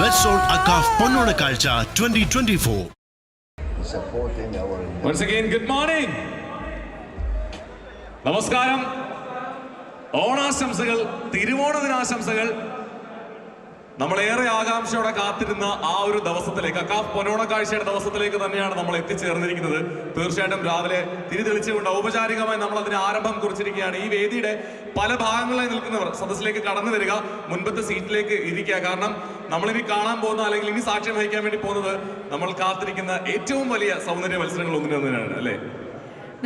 Westsold Akaf Ponnona Kalcha 2024. Once again, good morning. നമസ്കാരം. ഓണാശംസകൾ, തിരുവോണ ദിനാശംസകൾ. നമ്മളേറെ ആകാംക്ഷയോടെ കാത്തിരുന്ന ആ ഒരു ദിവസത്തിലേക്ക്, അക്കാഫ് പൊന്നോണ കാഴ്ചയുടെ ദിവസത്തിലേക്ക് തന്നെയാണ് നമ്മൾ എത്തിച്ചേർന്നിരിക്കുന്നത്. തീർച്ചയായിട്ടും രാവിലെ തിരിതെളിച്ചുകൊണ്ട് ഔപചാരികമായി നമ്മൾ അതിന് ആരംഭം കുറിച്ചിരിക്കുകയാണ്. ഈ വേദിയുടെ പല ഭാഗങ്ങളിലായി നിൽക്കുന്നവർ സദസ്സിലേക്ക് കടന്നു വരിക, മുൻപത്തെ സീറ്റിലേക്ക് ഇരിക്കുക. കാരണം നമ്മളിനി കാണാൻ പോകുന്ന, അല്ലെങ്കിൽ ഇനി സാക്ഷ്യം വഹിക്കാൻ വേണ്ടി പോകുന്നത് നമ്മൾ കാത്തിരിക്കുന്ന ഏറ്റവും വലിയ സൗന്ദര്യ മത്സരങ്ങൾ ഒന്നിനൊന്നിനാണ്, അല്ലേ?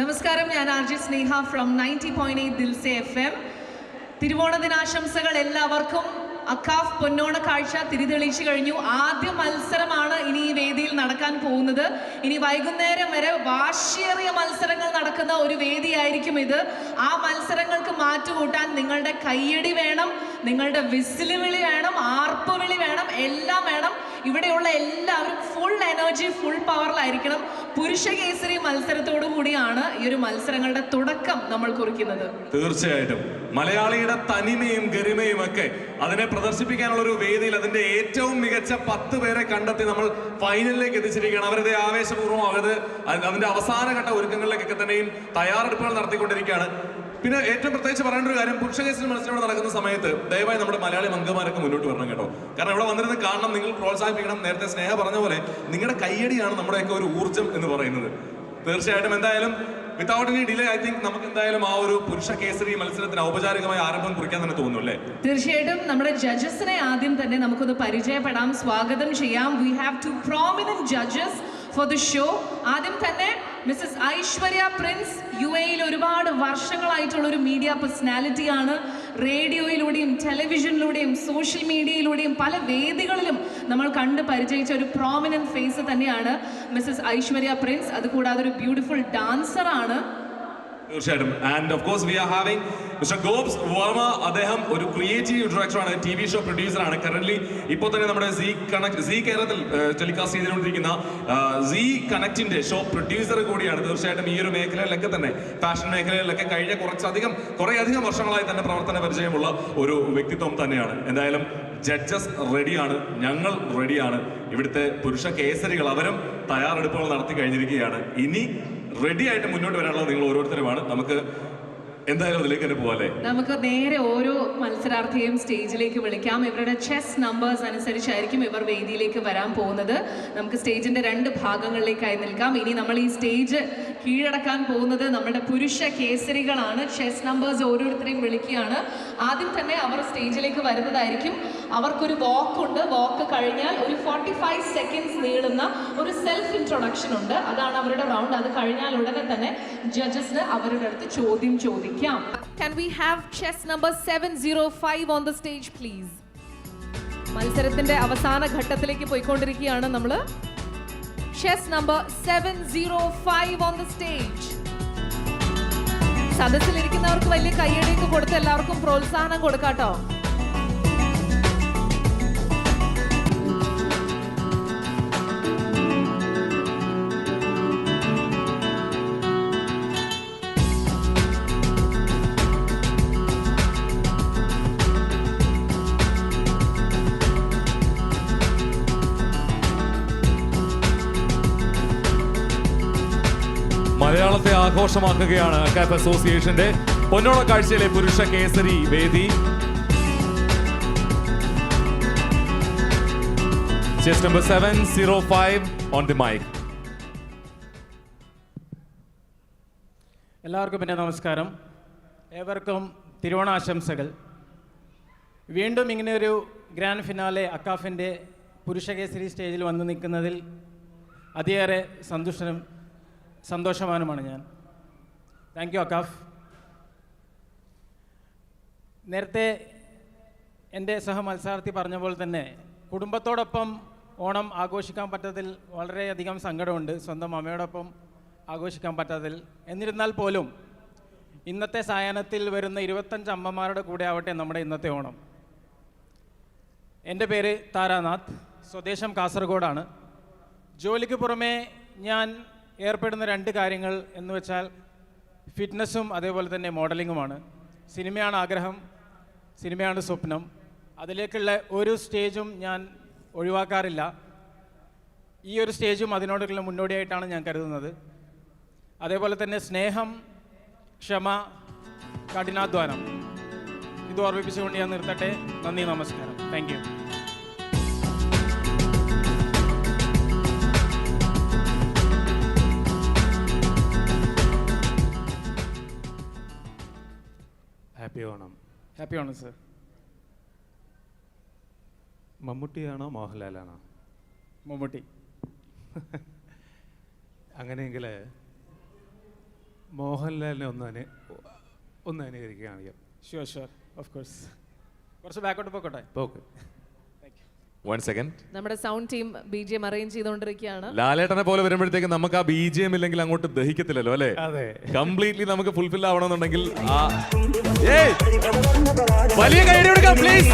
നമസ്കാരം, ഞാൻ RJ Sneha from 90.8 Dil Se FM. തിരുവോണ ദിനാശംസകൾ എല്ലാവർക്കും. അക്കാഫ് പൊന്നോണ കാഴ്ച തിരിതെളിച്ചു കഴിഞ്ഞു. ആദ്യ മത്സരമാണ് ഇനി ഈ വേദിയിൽ നടക്കാൻ പോകുന്നത്. ഇനി വൈകുന്നേരം വരെ വാശിയേറിയ മത്സരങ്ങൾ നടക്കുന്ന ഒരു വേദിയായിരിക്കും ഇത്. ആ മത്സരങ്ങൾക്ക് മാറ്റുകൂട്ടാൻ നിങ്ങളുടെ കയ്യടി വേണം, നിങ്ങളുടെ വിസിൽ വിളി വേണം, ആർപ്പ് വിളി വേണം, എല്ലാം വേണം. ഇവിടെയുള്ള എല്ലാവരും ഫുൾ എനർജി, ഫുൾ പവറിലായിരിക്കണം. പുരുഷ കേസരി മത്സരത്തോടു കൂടിയാണ് ഈ ഒരു മത്സരങ്ങളുടെ തുടക്കം നമ്മൾ കുറിക്കുന്നത്. തീർച്ചയായിട്ടും മലയാളിയുടെ തനിമയും ഗരിമയും ഒക്കെ അതിനെ പ്രദർശിപ്പിക്കാനുള്ള ഒരു വേദിയിൽ അതിന്റെ ഏറ്റവും മികച്ച 10 പേരെ കണ്ടെത്തി നമ്മൾ ഫൈനലിലേക്ക് എത്തിച്ചിരിക്കുകയാണ്. അവരുടെ ആവേശപൂർവ്വം അതിന്റെ അവസാന ഘട്ട ഒരുക്കങ്ങളിലേക്കൊക്കെ തന്നെയും തയ്യാറെടുപ്പുകൾ നടത്തിക്കൊണ്ടിരിക്കുകയാണ്. പിന്നെ ഏറ്റവും പ്രത്യേകിച്ച് പറയേണ്ട ഒരു കാര്യം, പുരുഷ കേസരി മത്സരം ഇവിടെ നടക്കുന്ന സമയത്ത് ദയവായി നമ്മുടെ മലയാളി അംഗമാരൊക്കെ മുന്നോട്ട് വരണം കേട്ടോ. കാരണം ഇവിടെ വന്നിരുന്ന് കാണണം, നിങ്ങൾ പ്രോത്സാഹിപ്പിക്കണം. നേരത്തെ സ്നേഹ പറഞ്ഞ പോലെ നിങ്ങളുടെ കയ്യടിയാണ് നമ്മുടെയൊക്കെ ഒരു ഊർജ്ജം എന്ന് പറയുന്നത്. തീർച്ചയായിട്ടും എന്തായാലും without any delay I think നമുക്ക് എന്തായാലും ആ ഒരു പുരുഷ കേസരി മത്സരത്തിന് ഔപചാരികമായ ആരംഭം കുറിക്കാൻ തന്നെ തോന്നുന്നു, അല്ലേ? തീർച്ചയായിട്ടും നമ്മുടെ ജഡ്ജസിനെ ആദ്യം തന്നെ നമുക്കൊന്ന് പരിചയപ്പെടാം, സ്വാഗതം ചെയ്യാം. We have 2 prominent judges for the show. ആദ്യം തന്നെ മിസ്സസ് ഐശ്വര്യ പ്രിൻസ്, UAE-യിൽ ഒരുപാട് വർഷങ്ങളായിട്ടുള്ള ഒരു മീഡിയ പേഴ്സണാലിറ്റി ആണ്. റേഡിയോയിലൂടെയും ടെലിവിഷനിലൂടെയും സോഷ്യൽ മീഡിയയിലൂടെയും പല വേദികളിലും നമ്മൾ കണ്ട് പരിചയിച്ച ഒരു പ്രോമിനന്റ് ഫേസ് തന്നെയാണ് മിസ്സസ് ഐശ്വര്യ പ്രിൻസ്. അതുകൂടാതെ ഒരു ബ്യൂട്ടിഫുൾ ഡാൻസർ ആണ്. തീർച്ചയായിട്ടും. And of course we are having Mr ഗോബ്സ് വർമ്മ. അദ്ദേഹം ഒരു ക്രിയേറ്റീവ് ഡയറക്ടറാണ്, TV ഷോ പ്രൊഡ്യൂസറാണ്. കറന്റ് ഇപ്പോൾ തന്നെ നമ്മുടെ സീ കേരളത്തിൽ ടെലികാസ്റ്റ് ചെയ്തുകൊണ്ടിരിക്കുന്ന സീ കണക്റ്റിന്റെ ഷോ പ്രൊഡ്യൂസർ കൂടിയാണ്. തീർച്ചയായിട്ടും ഈ ഒരു മേഖലയിലൊക്കെ തന്നെ, ഫാഷൻ മേഖലയിലൊക്കെ കഴിഞ്ഞ കുറേയധികം വർഷങ്ങളായി തന്നെ പ്രവർത്തന പരിചയമുള്ള ഒരു വ്യക്തിത്വം തന്നെയാണ്. എന്തായാലും ജഡ്ജസ് റെഡിയാണ്, ഞങ്ങൾ റെഡിയാണ്. ഇവിടുത്തെ പുരുഷ കേസരികൾ അവരും തയ്യാറെടുപ്പുകൾ നടത്തി കഴിഞ്ഞിരിക്കുകയാണ്. ഇനി റെഡി ആയിട്ട് മുന്നോട്ട് വരാനുള്ളത് നിങ്ങൾ ഓരോരുത്തരുമാണ്. നമുക്ക് എന്തായാലും അതിലേക്ക് തന്നെ പോകാല്ലേ? നമുക്ക് നേരെ ഓരോ മത്സരാർത്ഥിയെയും സ്റ്റേജിലേക്ക് വിളിക്കാം. ഇവരുടെ ചെസ് നമ്പേഴ്സ് അനുസരിച്ചായിരിക്കും ഇവർ വേദിയിലേക്ക് വരാൻ പോകുന്നത്. നമുക്ക് സ്റ്റേജിന്റെ 2 ഭാഗങ്ങളിലേക്കായി നിൽക്കാം. ഇനി നമ്മൾ ഈ സ്റ്റേജ് കീഴടക്കാൻ പോകുന്നത് നമ്മുടെ പുരുഷ കേസരികളാണ്. ചെസ് നമ്പേഴ്സ് ഓരോരുത്തരെയും വിളിക്കുകയാണ്. ആദ്യം തന്നെ അവർ സ്റ്റേജിലേക്ക് വരുന്നതായിരിക്കും. അവർക്കൊരു വാക്കുണ്ട്. വാക്ക് കഴിഞ്ഞാൽ ഒരു 45 seconds നീളുന്ന ഒരു സെൽഫ് ഇൻട്രൊഡക്ഷൻ ഉണ്ട്. അതാണ് അവരുടെ റൗണ്ട്. അത് കഴിഞ്ഞാൽ ഉടനെ തന്നെ ജഡ്ജസിന് അവരുടെ അടുത്ത് ചോദ്യം ചോദിക്കാം. Can we have chess number 705 on the stage please? മത്സരത്തിന്റെ അവസാന ഘട്ടത്തിലേക്ക് പോയിക്കൊണ്ടിരിക്കുകയാണ് നമ്മൾ. Chess number 705 on the stage. സദസ്സിലിരിക്കുന്നവർക്ക് വലിയ കയ്യടിയൊക്കെ കൊടുത്ത് എല്ലാവർക്കും പ്രോത്സാഹനം കൊടുക്കാട്ടോ. മലയാളത്തെ ആഘോഷമാക്കുകയാണ് അക്കാഫ് അസോസിയേഷന്റെ പൊന്നോണ കാഴ്ചയിലെ പുരുഷ കേസരി വേദി. Chest number 705 on the mic. എല്ലാവർക്കും പിന്നെ നമസ്കാരം. ഏവർക്കും തിരുവോണാശംസകൾ. വീണ്ടും ഇങ്ങനെ ഒരു ഗ്രാൻഡ് ഫിനാലെ അക്കാഫിൻ്റെ പുരുഷ കേസരി സ്റ്റേജിൽ വന്ന് നിൽക്കുന്നതിൽ അതിയേറെ സന്തോഷവാനുമാണ് ഞാൻ. Thank you AKCAF. നേരത്തെ എൻ്റെ സഹമത്സരാർത്ഥി പറഞ്ഞ പോലെ തന്നെ കുടുംബത്തോടൊപ്പം ഓണം ആഘോഷിക്കാൻ പറ്റാത്തതിൽ വളരെയധികം സങ്കടമുണ്ട്, സ്വന്തം അമ്മയോടൊപ്പം ആഘോഷിക്കാൻ പറ്റാത്തതിൽ. എന്നിരുന്നാൽ പോലും ഇന്നത്തെ സായാഹ്നത്തിൽ വരുന്ന 25 അമ്മമാരുടെ കൂടെ ആവട്ടെ നമ്മുടെ ഇന്നത്തെ ഓണം. എൻ്റെ പേര് താരാനാഥ്, സ്വദേശം കാസർഗോഡാണ്. ജോലിക്ക് പുറമേ ഞാൻ ഏർപ്പെടുന്ന 2 കാര്യങ്ങൾ എന്ന് വെച്ചാൽ ഫിറ്റ്നസ്സും അതേപോലെ തന്നെ മോഡലിങ്ങുമാണ്. സിനിമയാണ് ആഗ്രഹം, സിനിമയാണ് സ്വപ്നം. അതിലേക്കുള്ള ഒരു സ്റ്റേജും ഞാൻ ഒഴിവാക്കാറില്ല. ഈ ഒരു സ്റ്റേജും അതിനോടുള്ള മുന്നോടിയായിട്ടാണ് ഞാൻ കരുതുന്നത്. അതേപോലെ തന്നെ സ്നേഹം, ക്ഷമ, കഠിനാധ്വാനം, ഇത് ഓർമ്മിപ്പിച്ചുകൊണ്ട് ഞാൻ നിർത്തട്ടെ. നന്ദി, നമസ്കാരം. Thank you. Happy Onam. Happy Onam sir. മമ്മൂട്ടിയാണോ മോഹൻലാലാണോ? മമ്മൂട്ടി. അങ്ങനെയെങ്കിൽ മോഹൻലാലിനെ ഒന്ന് അനുകരിക്കുകയാണെങ്കിൽ. Sure sure, of course. കുറച്ച് ബാക്കോട്ട് പോയിക്കോട്ടെ. ഓക്കെ. One second. നമ്മുടെ സൗണ്ട് ടീം BGM അറേഞ്ച് ചെയ്തുകൊണ്ടിരിക്കുകയാണ്. ലാലേട്ടനെ പോലെ വരുമ്പോഴത്തേക്ക് നമുക്ക് ആ BGM ഇല്ലെങ്കിൽ അങ്ങോട്ട് ദഹിക്കത്തില്ലല്ലോ അല്ലേ? അതെ. കംപ്ലീറ്റ്ലി നമുക്ക് ഫുൾഫിൽ ആവണമെന്നുണ്ടെങ്കിൽ വലിയ കൈഡി കൊടുക്കാം please.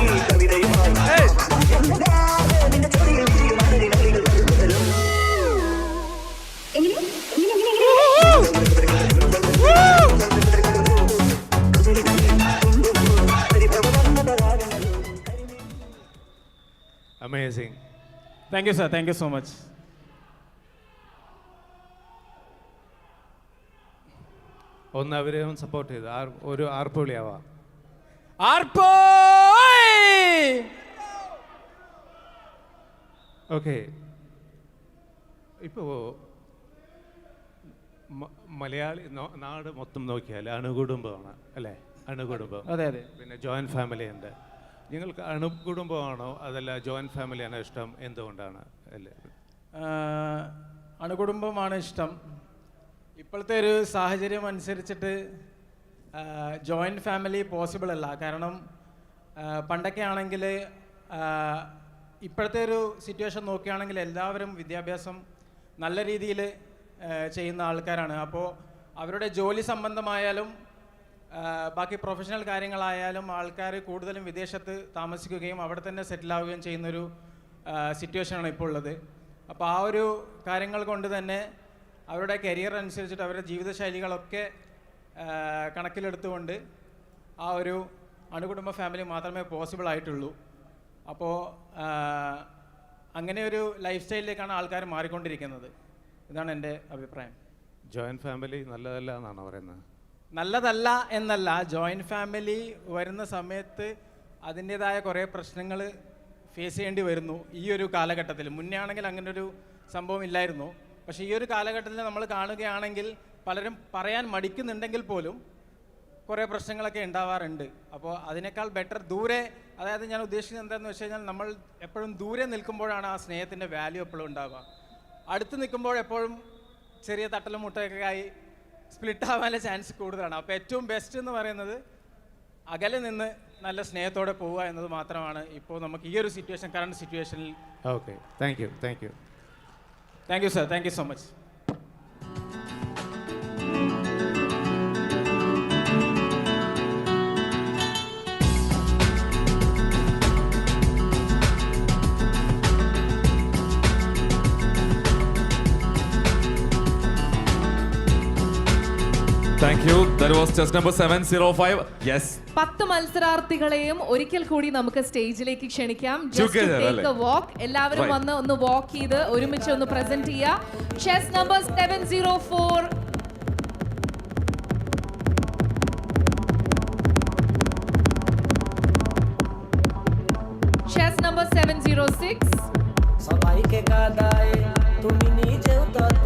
Amazing. Thank you sir, thank you so much. ഒന്ന് അവരെ സപ്പോർട്ട് ചെയ്ത് ഒരു ആർപ്പുളിയാവാം. ഓക്കെ. ഇപ്പോൾ മലയാളി നാട് മൊത്തം നോക്കിയാൽ അണുകുടുംബമാണ് അല്ലേ? അണുകുടുംബം. അതെ അതെ. പിന്നെ ജോയിൻറ്റ് ഫാമിലി ഉണ്ട്. നിങ്ങൾക്ക് അണുകുടുംബമാണോ അതല്ല ജോയിൻറ്റ് ഫാമിലിയാണോ ഇഷ്ടം? എന്തുകൊണ്ടാണ്? അല്ലേ, അണുകുടുംബമാണ് ഇഷ്ടം. ഇപ്പോഴത്തെ ഒരു സാഹചര്യം അനുസരിച്ചിട്ട് ജോയിൻറ്റ് ഫാമിലി പോസിബിൾ അല്ല. കാരണം പണ്ടൊക്കെ ആണെങ്കിൽ, ഇപ്പോഴത്തെ ഒരു സിറ്റുവേഷൻ നോക്കുകയാണെങ്കിൽ എല്ലാവരും വിദ്യാഭ്യാസം നല്ല രീതിയിൽ ചെയ്യുന്ന ആൾക്കാരാണ്. അപ്പോൾ അവരുടെ ജോലി സംബന്ധമായാലും ബാക്കി പ്രൊഫഷണൽ കാര്യങ്ങളായാലും ആൾക്കാർ കൂടുതലും വിദേശത്ത് താമസിക്കുകയും അവിടെ തന്നെ സെറ്റിലാവുകയും ചെയ്യുന്നൊരു സിറ്റുവേഷനാണ് ഇപ്പോൾ ഉള്ളത്. അപ്പോൾ ആ ഒരു കാര്യങ്ങൾ കൊണ്ട് തന്നെ അവരുടെ കരിയർ അനുസരിച്ചിട്ട് അവരുടെ ജീവിതശൈലികളൊക്കെ കണക്കിലെടുത്തുകൊണ്ട് ആ ഒരു അണുകുടുംബ ഫാമിലി മാത്രമേ പോസിബിൾ ആയിട്ടുള്ളൂ. അപ്പോൾ അങ്ങനെ ഒരു ലൈഫ് സ്റ്റൈലിലേക്കാണ് ആൾക്കാർ മാറിക്കൊണ്ടിരിക്കുന്നത്. ഇതാണ് എൻ്റെ അഭിപ്രായം. ജോയിൻറ്റ് ഫാമിലി നല്ലതല്ല എന്നാണോ പറയുന്നത്? നല്ലതല്ല എന്നല്ല, ജോയിൻറ്റ് ഫാമിലി വരുന്ന സമയത്ത് അതിൻ്റേതായ കുറേ പ്രശ്നങ്ങൾ ഫേസ് ചെയ്യേണ്ടി വരുന്നു ഈ ഒരു കാലഘട്ടത്തിൽ. മുന്നേ ആണെങ്കിൽ അങ്ങനെ ഒരു സംഭവം ഇല്ലായിരുന്നു. പക്ഷേ ഈ ഒരു കാലഘട്ടത്തിൽ നമ്മൾ കാണുകയാണെങ്കിൽ പലരും പറയാൻ മടിക്കുന്നുണ്ടെങ്കിൽ പോലും കുറേ പ്രശ്നങ്ങളൊക്കെ ഉണ്ടാവാറുണ്ട്. അപ്പോൾ അതിനേക്കാൾ ബെറ്റർ ദൂരെ, അതായത് ഞാൻ ഉദ്ദേശിക്കുന്നത് എന്താണെന്ന് വെച്ച് കഴിഞ്ഞാൽ നമ്മൾ എപ്പോഴും ദൂരെ നിൽക്കുമ്പോഴാണ് ആ സ്നേഹത്തിൻ്റെ വാല്യൂ എപ്പോഴും ഉണ്ടാവുക. അടുത്ത് നിൽക്കുമ്പോൾ എപ്പോഴും ചെറിയ തട്ടലും മുട്ടയൊക്കെ ആയി സ്പ്ലിറ്റ് ആവാനുള്ള ചാൻസ് കൂടുതലാണ്. അപ്പോൾ ഏറ്റവും ബെസ്റ്റ് എന്ന് പറയുന്നത് അകലെ നിന്ന് നല്ല സ്നേഹത്തോടെ പോവുക എന്നത് മാത്രമാണ് ഇപ്പോൾ നമുക്ക് ഈ ഒരു സിറ്റുവേഷൻ, കറണ്ട് സിറ്റുവേഷനിൽ. Okay, thank you. Thank you. Thank you sir, thank you so much. Thank you. That was test number 705. Yes. 10 മത്സരാർത്ഥികളെയും ഒരിക്കൽ കൂടി നമുക്ക് സ്റ്റേജിലേക്ക് ക്ഷണിക്കാം. Just to take a walk. എല്ലാവരും വന്ന് ഒന്ന് വാക്ക് ചെയ്ത് ഒരുമിച്ച് ഒന്ന് പ്രസന്റ് ചെയ്യാം. Chess number 704. Chess number 706. সবাইকে কাঁদায় তুমি নিজেও তত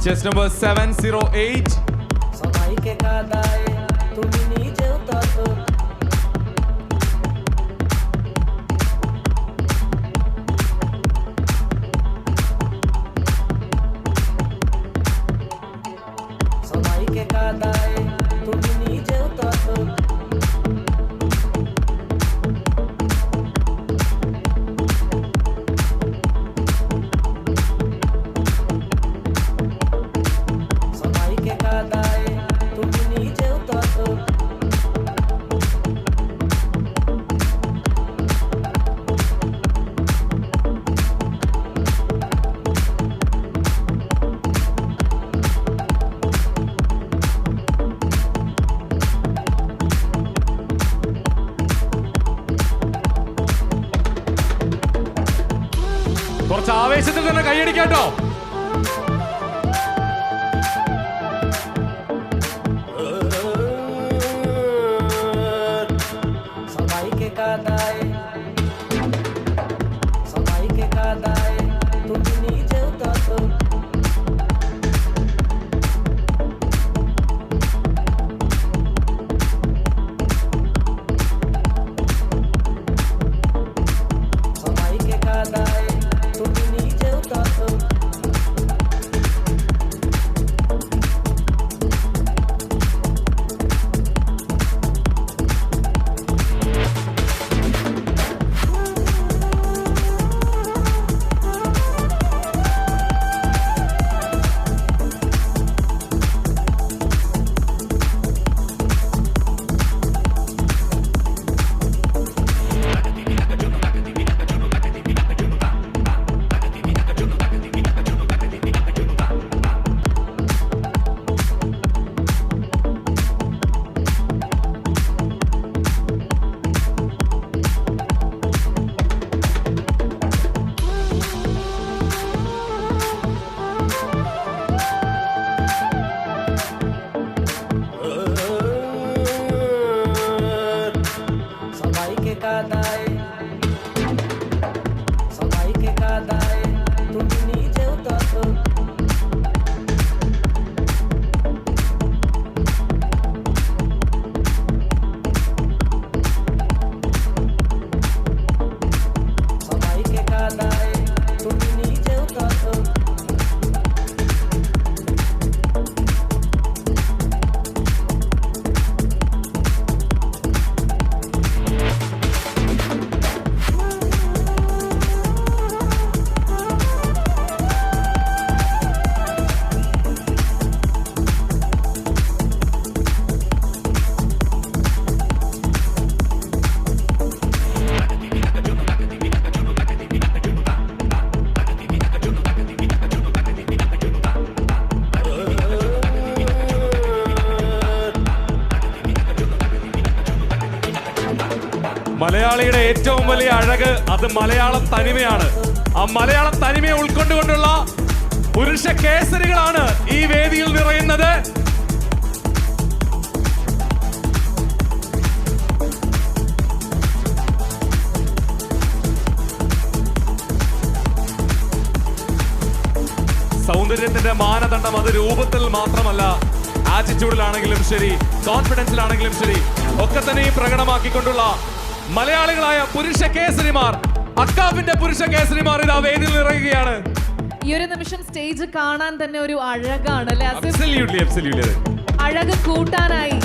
Chess number 708. সবাইকে কাঁদায় তুমি নিজেও তত সবাইকে কাঁদায় তুমি নিজেও তত সবাইকে কাঁদায় তুমি নিজেও তত കുറച്ച് ആവേശത്തിൽ തന്നെ കൈയടിക്കാട്ടോ. समाई के कादाए तुम्ही जेवतात समाई के कादाए तुम्ही जेवतात समाई के कादाए तुम्ही जेवतात समाई के कादाए तुम्ही जेवतात മലയാളിയുടെ ഏറ്റവും വലിയ അഴക് അത് മലയാളം തനിമയാണ്. ആ മലയാളം തനിമയെ ഉൾക്കൊണ്ടുകൊണ്ടുള്ള പുരുഷ കേസരികളാണ് ഈ വേദിയിൽ നിറയുന്നത്. സൗന്ദര്യത്തിന്റെ മാനദണ്ഡം അത് രൂപത്തിൽ മാത്രമല്ല, ആറ്റിറ്റ്യൂഡിലാണെങ്കിലും ശരി, കോൺഫിഡൻസിലാണെങ്കിലും ശരി, ഒക്കെ തന്നെയും പ്രകടമാക്കിക്കൊണ്ടുള്ള മലയാളികളായ പുരുഷ കേസരിമാർ, അക്കാഫിന്റെ പുരുഷ കേസരിമാർ ഇതാ വേദിയിൽ നിറയുകയാണ്. ഈ ഒരു നിമിഷം സ്റ്റേജ് കാണാൻ തന്നെ ഒരു അഴകാണ് അല്ലെ? Absolutely, absolutely. അഴക് കൂട്ടാനായി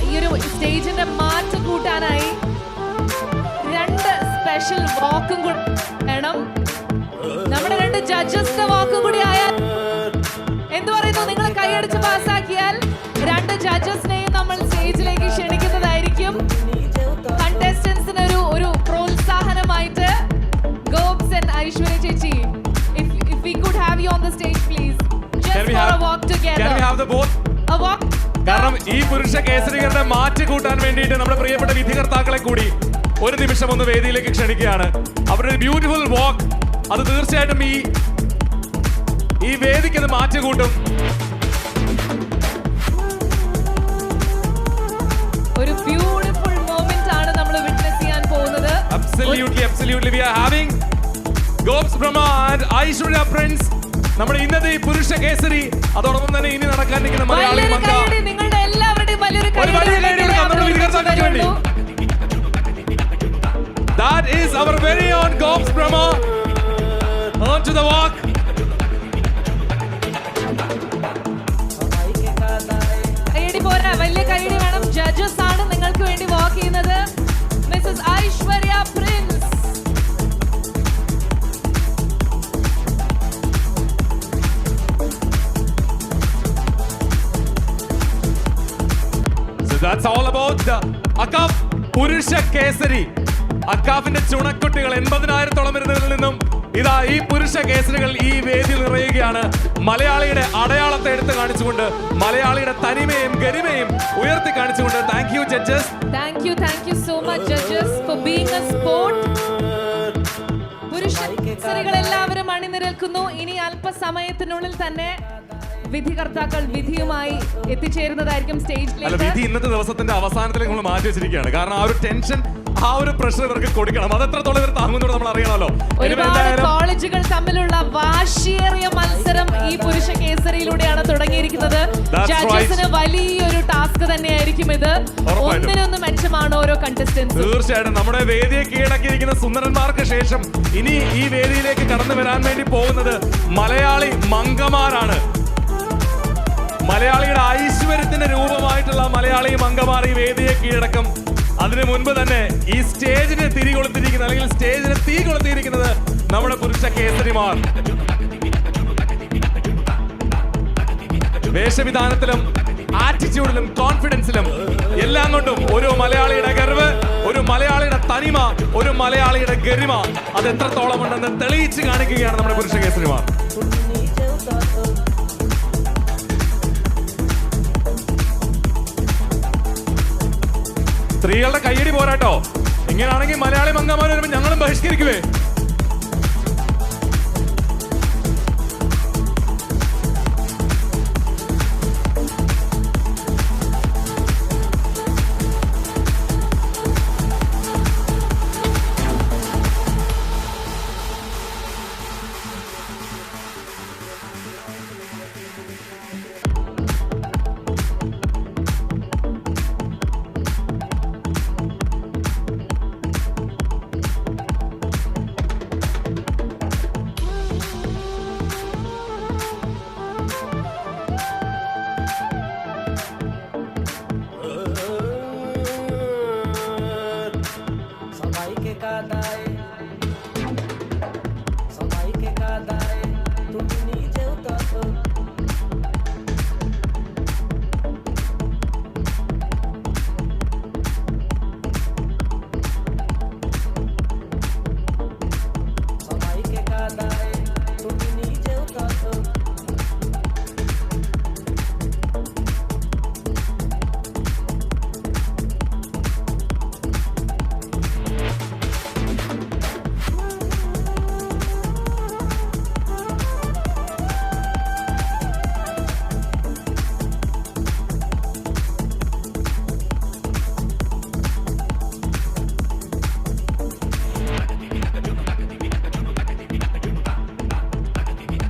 ഈ ഒരു സ്റ്റേജിന്റെ മാറ്റം കൂട്ടാനായി രണ്ട് സ്പെഷ്യൽ വാക്കും കൂടി വേണം. നമ്മുടെ രണ്ട് ജഡ്ജസിന്റെ വാക്കും കൂടി ആയാൽ എന്ത് പറയുന്നു? നിങ്ങൾ കൈയടിച്ച് പാസ്സാക്കിയാൽ രണ്ട് ജഡ്ജസിനെയും നമ്മൾ സ്റ്റേജിലേക്ക് ക്ഷണിക്കുന്നതായിരിക്കും. കണ്ടസ്റ്റന്റ്സിന് ഒരു പ്രോത്സാഹനമായിട്ട് ഗോബ്സ് ആൻഡ് ഐശ്വര്യ ചേച്ചി, if we could have you on the stage please, just for a walk together. Can we have the both? A walk. കാരണം ഈ പുരുഷ കേസരികളുടെ മാറ്റ് കൂട്ടാൻ വേണ്ടിയിട്ട് നമ്മുടെ പ്രിയപ്പെട്ട വിധികർത്താക്കളെ കൂടി ഒരു നിമിഷം ഒന്ന് വേദിയിലേക്ക് ക്ഷണിക്കുകയാണ്. അവരുടെ ഒരു ബ്യൂട്ടിഫുൾ വാക്ക് അത് തീർച്ചയായിട്ടും ഈ വേദിക്ക് അത് മാറ്റ് കൂട്ടും. ഒരു ബ്യൂട്ടിഫുൾ മൊമെന്റ് ആണ് നമ്മൾ വിറ്റ്നസ് ചെയ്യാൻ പോകുന്നത്. Absolutely, absolutely. We are having Gobs Brahma and Aishwarya Prince. നമ്മുടെ ഇന്നത്തെ ഈ പുരുഷ കേസരി, അതോടൊപ്പം തന്നെ ഇനി നടക്കാനിരിക്കുന്ന മലയാളി മക്ക. നിങ്ങളുടെ എല്ലാവരുടെയും വലിയൊരു കൈയടി. That is our very own Gobs Brahma. On to the walk. കൈയടി പോരാ, വലിയ കൈയടി വേണം. ജഡ്ജസ് ആണ് നിങ്ങൾക്ക് വേണ്ടി വാക്ക് ചെയ്യുന്നത്. Mrs Aishwarya Prince. So that's all about the Akaf പുരുഷ കേസരി. അക്കാഫിന്റെ ചുണക്കുട്ടികൾ 80,000-ഓളം വരുന്നതിൽ നിന്നും ഇതാ ഈ പുരുഷ കേസരികൾ ഈ വേദിയിൽ നിറയുകയാണ്. മലയാളിയുടെ അടയാളത്തെ എടുത്തു കാണിച്ചുകൊണ്ട്, മലയാളിയുടെ തനിമയും ഗരിമയും ഉയർത്തി കാണിച്ചുകൊണ്ട്. Thank you judges. Thank you so much judges for being a sport. പുരുഷ മത്സരികൾ എല്ലാവരും അണിനിരൽക്കുന്നു. ഇനി അല്പസമയത്തിനുള്ളിൽ തന്നെ വിധികർത്താക്കൾ വിധിയുമായി എത്തിച്ചേരുന്നതായിരിക്കും അല്ല, സ്റ്റേജിലേക്ക്. വിധി ഇന്നത്തെ ദിവസത്തിന്റെ അവസാനത്തിലേക്ക് നമ്മൾ മാറ്റി വെച്ചിരിക്കുകയാണ്. കാരണം ആ ഒരു ടെൻഷൻ, ആ ഒരു പ്രഷർ ഇവർക്ക് കൊടുക്കണം. അത് എത്രത്തോളം ഇവർ താങ്ങുന്നത് നമ്മൾ അറിയണമല്ലോ. ഒരുപാട് കോളേജുകൾ തമ്മിലുള്ള വാശിയേറിയ മത്സരം ഈ പുരുഷ കേസരിയിലൂടെയാണ് തുടങ്ങിയിരിക്കുന്നത്. ജഡ്ജസിന് വലിയൊരു ടാസ്ക് തന്നെയായിരിക്കും ഇത്. ഒന്നിനൊന്ന് മെച്ചമാണ് ഓരോ കണ്ടസ്റ്റൻസും. തീർച്ചയായിട്ടും നമ്മുടെ വേദിയെ കീഴടക്കിയിരിക്കുന്ന സുന്ദരന്മാർക്ക് ശേഷം ഇനി ഈ വേദിയിലേക്ക് കടന്നു വരാൻ വേണ്ടി പോകുന്നത് മലയാളി മംഗമാരാണ്. മലയാളിയുടെ ഐശ്വര്യത്തിന്റെ രൂപമായിട്ടുള്ള മലയാളി മംഗമാർ ഈ വേദിയെ കീഴടക്കം. അതിനു മുൻപ് തന്നെ ഈ സ്റ്റേജിന് തിരി കൊളുത്തിരിക്കുന്നത്, അല്ലെങ്കിൽ സ്റ്റേജിന് തീ കൊളുത്തിയിരിക്കുന്നത് നമ്മുടെ പുരുഷ കേസരിമാർ. വേഷവിധാനത്തിലും ആറ്റിറ്റ്യൂഡിലും കോൺഫിഡൻസിലും എല്ലാം കൊണ്ടും ഒരു മലയാളിയുടെ ഗർവ്, ഒരു മലയാളിയുടെ തനിമ, ഒരു മലയാളിയുടെ ഗരിമ അത് എത്രത്തോളം ഉണ്ടെന്ന് തെളിയിച്ച് കാണിക്കുകയാണ് നമ്മുടെ പുരുഷ കേസരിമാർ. സ്ത്രീകളുടെ കയ്യടി പോരാട്ടോ. ഇങ്ങനെയാണെങ്കിൽ മലയാളി മംഗമാർ വരുമ്പോൾ ഞങ്ങളും ബഹിഷ്കരിക്കുവേ.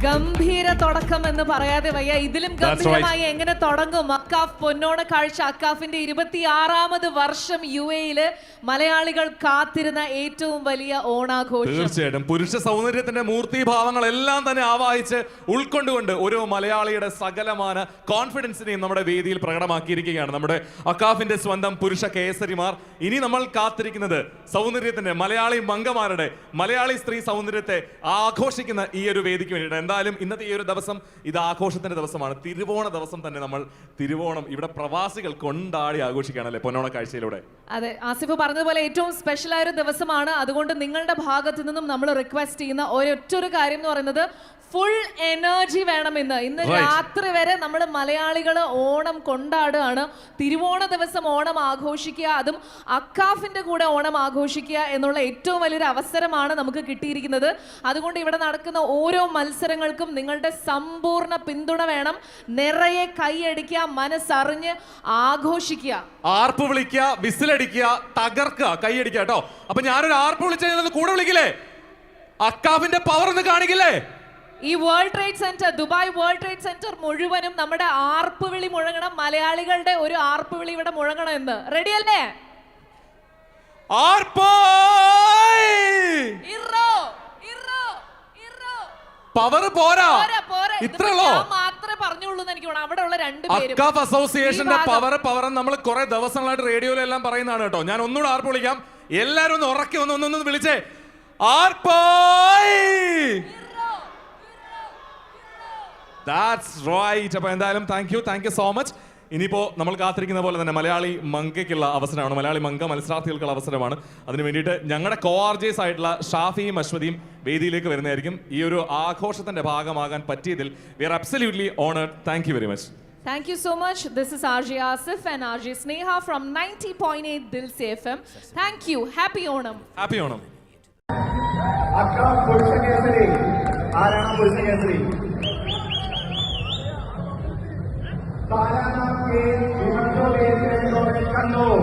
ഗംഭീര തുടക്കം എന്ന് പറയാതെ വയ്യ. ഇതിലും ഗംഭീരമായി എങ്ങനെ തുടങ്ങും? അക്കാഫ് പൊന്നോണ കാഴ്ച. അക്കാഫിന്റെ 26ാമത് വർഷം UAE-ല് മലയാളികൾ കാത്തിരുന്ന ഏറ്റവും വലിയ ഓണാഘോഷം. തീർച്ചയായിട്ടും പുരുഷ സൗന്ദര്യത്തിന്റെ മൂർത്തിഭാവങ്ങളെല്ലാം തന്നെ ആവാഹിച്ച് ഉൾക്കൊണ്ടുകൊണ്ട് ഒരു മലയാളിയുടെ സകലമാന കോൺഫിഡൻസിനെയും നമ്മുടെ വേദിയിൽ പ്രകടമാക്കിയിരിക്കുകയാണ് നമ്മുടെ അക്കാഫിന്റെ സ്വന്തം പുരുഷ കേസരിമാർ. ഇനി നമ്മൾ കാത്തിരിക്കുന്നത് സൗന്ദര്യത്തിന്റെ മലയാളി മംഗമാരുടെ മലയാളി സ്ത്രീ സൗന്ദര്യത്തെ ആഘോഷിക്കുന്ന ഈ ഒരു വേദിക്ക് വേണ്ടിയിട്ട്. എന്തായാലും ഇന്നത്തെ ഈ ഒരു ദിവസം ഇത് ആഘോഷത്തിന്റെ ദിവസമാണ്. തിരുവോണ ദിവസം തന്നെ നമ്മൾ തിരുവോണം ഇവിടെ പ്രവാസികൾ കൊണ്ടാടി ആഘോഷിക്കുകയാണല്ലേ പൊന്നോണ കാഴ്ചയിലൂടെ. അതെ, ആസിഫ് പറഞ്ഞതുപോലെ ഏറ്റവും സ്പെഷ്യൽ ആയ ഒരു ദിവസമാണ്. അതുകൊണ്ട് നിങ്ങളുടെ ഭാഗത്തു നിന്നും നമ്മൾ റിക്വസ്റ്റ് ചെയ്യുന്ന ഒരൊറ്റൊരു കാര്യം എന്ന് പറയുന്നത് ഫുൾ എനർജി വേണം. ഇന്ന് രാത്രി വരെ നമ്മൾ മലയാളികൾ ഓണം കൊണ്ടാടുകയാണ്. തിരുവോണ ദിവസം ഓണം ആഘോഷിക്കുക, അതും അക്കാഫിന്റെ കൂടെ ഓണം ആഘോഷിക്കുക എന്നുള്ള ഏറ്റവും വലിയൊരു അവസരമാണ് നമുക്ക് കിട്ടിയിരിക്കുന്നത്. അതുകൊണ്ട് ഇവിടെ നടക്കുന്ന ഓരോ മത്സരങ്ങൾക്കും നിങ്ങളുടെ സമ്പൂർണ്ണ പിന്തുണ വേണം. നിറയെ കൈയടിക്കുക, മനസ്സറിഞ്ഞ് ആഘോഷിക്കുക, ആർപ്പ് വിളിക്കുക, വിസിലടിക്കുക, തകർക്കുക, കൈയടിക്കുക കേട്ടോ. അപ്പൊ ഞാനൊരു ആർപ്പ് വിളിച്ചത് കൂടെ വിളിക്കില്ലേ? അക്കാഫിന്റെ പവർ ഒന്ന് കാണിക്കില്ലേ? ഈ world trade centre, Dubai world trade centre മുഴുവനും നമ്മുടെ ആർപ്പ് വിളി മുഴങ്ങണം. മലയാളികളുടെ ഒരു ആർപ്പ് വിളി ഇവിടെ മുഴങ്ങണം എന്ന്. റെഡി അല്ലേ? പവർ പോരാ, ഇത്രയുള്ളോ? മാത്രമേ പറഞ്ഞുള്ളൂ എന്ന് എനിക്ക് തോന്നുന്നു. അവിടെ ഉള്ള രണ്ടുപേരും അക്കാഫ് അസോസിയേഷന്റെ പവർ നമ്മൾ കുറെ ദിവസങ്ങളായിട്ട് റേഡിയോയിലെല്ലാം പറയുന്നതാണ് കേട്ടോ. ഞാൻ ഒന്നുകൂടെ ആർപ്പ് വിളിക്കാം. എല്ലാരും ഒന്ന് ഉറക്കി ഒന്ന് വിളിച്ചേ. That's right. അപ്പോൾ എന്തായാലും താങ്ക് യു സോ മച്ച്. ഇനിയിപ്പോൾ നമ്മൾ കാത്തിരിക്കുന്ന പോലെ തന്നെ മലയാളി മങ്കയ്ക്കുള്ള അവസരമാണ്, മലയാളി മങ്ക മത്സരാർത്ഥികൾക്കുള്ള അവസരമാണ്. അതിന് വേണ്ടിയിട്ട് ഞങ്ങളുടെ കോആർജേസ് ആയിട്ടുള്ള ഷാഫിയും അശ്വതിയും വേദിയിലേക്ക് വരുന്നതായിരിക്കും. ഈ ഒരു ആഘോഷത്തിന്റെ ഭാഗമാകാൻ പറ്റിയതിൽ we are absolutely honored. Thank you very much. Thank you so much. This is RJ Asif and RJ Sneha from 90.8 Dil Se FM. Thank you. Happy Onam. Happy Onam. അക്ക പുരുഷ കേസരി. ആരാണ് പുരുഷ കേസരി? താരാനാഥ് കെ വിമർശോ കണ്ണൂർ.